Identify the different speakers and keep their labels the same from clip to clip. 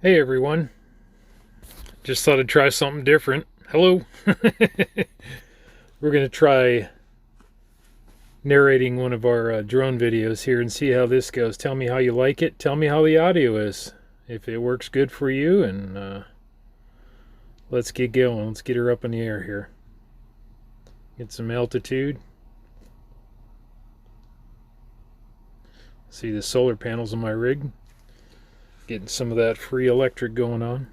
Speaker 1: Hey everyone, just thought I'd try something different. Hello. We're going to try narrating one of our drone videos here and see how this goes. Tell me how you like it. Tell me how the audio is. If it works good for you, and let's get going. Let's get her up in the air here. Get some altitude. See the solar panels on my rig. Getting some of that free electric going on.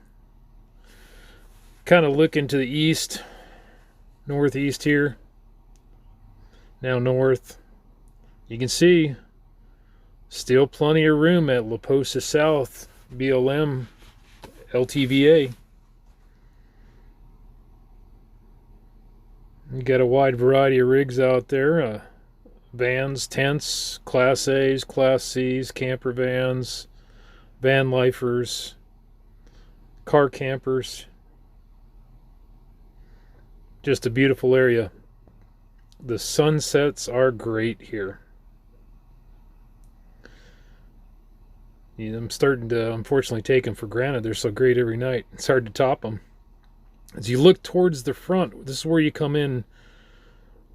Speaker 1: Kind of looking to the east, northeast here. Now north. You can see still plenty of room at Posa South, BLM, Ltva. You got a wide variety of rigs out there. Vans, tents, Class A's, Class C's, camper vans, van lifers, car campers. Just a beautiful area. The sunsets are great here. I'm starting to unfortunately take them for granted. They're so great every night. It's hard to top them. As you look towards the front, this is where you come in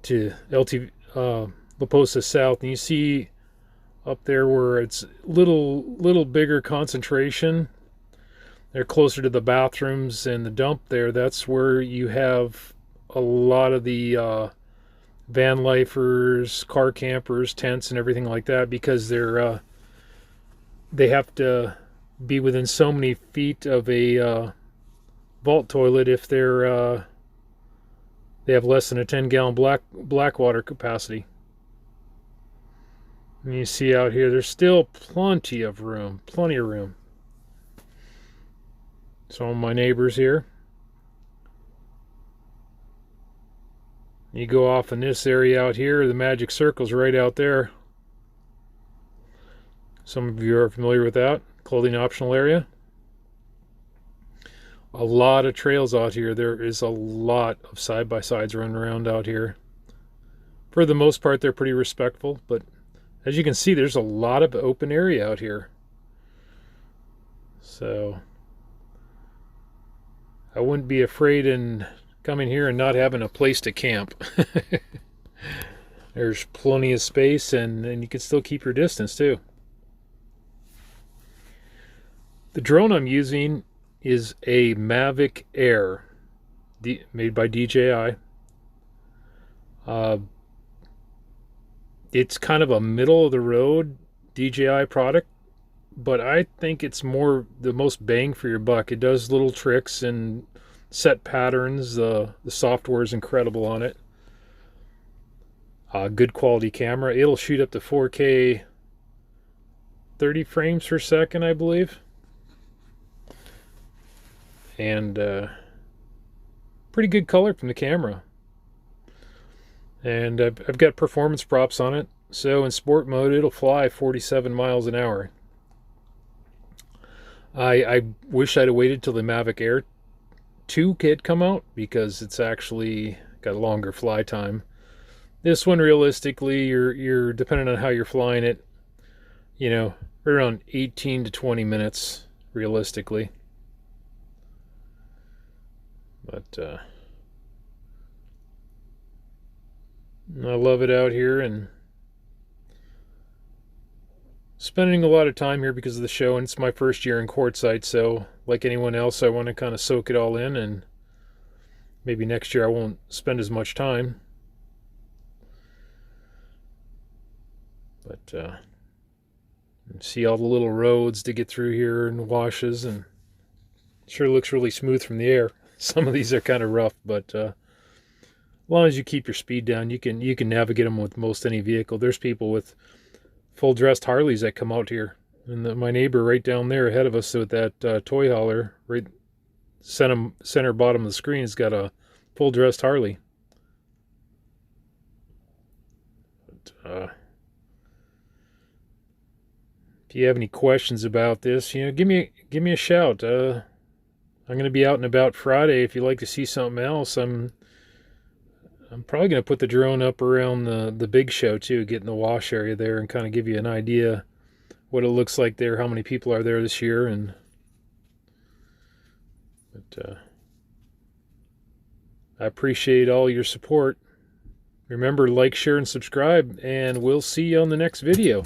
Speaker 1: to La Posa South, and you see up there where it's little bigger concentration. They're closer to the bathrooms and the dump there. That's where you have a lot of the van lifers, car campers, tents, and everything like that, because they have to be within so many feet of a vault toilet if they have less than a 10-gallon black water capacity. And you see out here, there's still plenty of room. Some of my neighbors here. You go off in this area out here, the magic circle's right out there. Some of you are familiar with that. Clothing optional area. A lot of trails out here. There is a lot of side-by-sides running around out here. For the most part, they're pretty respectful, but as you can see, there's a lot of open area out here. So I wouldn't be afraid in coming here and not having a place to camp. There's plenty of space, and you can still keep your distance too. The drone I'm using is a Mavic Air, made by DJI. It's kind of a middle of the road DJI product, but I think it's the most bang for your buck. It does little tricks and set patterns. The software is incredible on it. Good quality camera. It'll shoot up to 4K 30 frames per second, I believe. And pretty good color from the camera. And I've got performance props on it. So in sport mode, it'll fly 47 miles an hour. I wish I'd have waited till the Mavic Air 2 kit come out, because it's actually got a longer fly time. This one, realistically, you're depending on how you're flying it, right around 18 to 20 minutes realistically. But I love it out here, and spending a lot of time here because of the show, and it's my first year in Quartzsite, so like anyone else, I want to kind of soak it all in, and maybe next year I won't spend as much time. But see all the little roads to get through here and washes, and it sure looks really smooth from the air. Some of these are kind of rough, but as long as you keep your speed down, you can navigate them with most any vehicle. There's people with full-dressed Harleys that come out here. And my neighbor right down there ahead of us with that toy hauler, right center bottom of the screen, has got a full-dressed Harley. But, if you have any questions about this, give me a shout. I'm going to be out and about Friday. If you'd like to see something else, I'm probably going to put the drone up around the big show too, get in the wash area there and kind of give you an idea what it looks like there, how many people are there this year, and But I appreciate all your support. Remember, like, share, and subscribe, and we'll see you on the next video.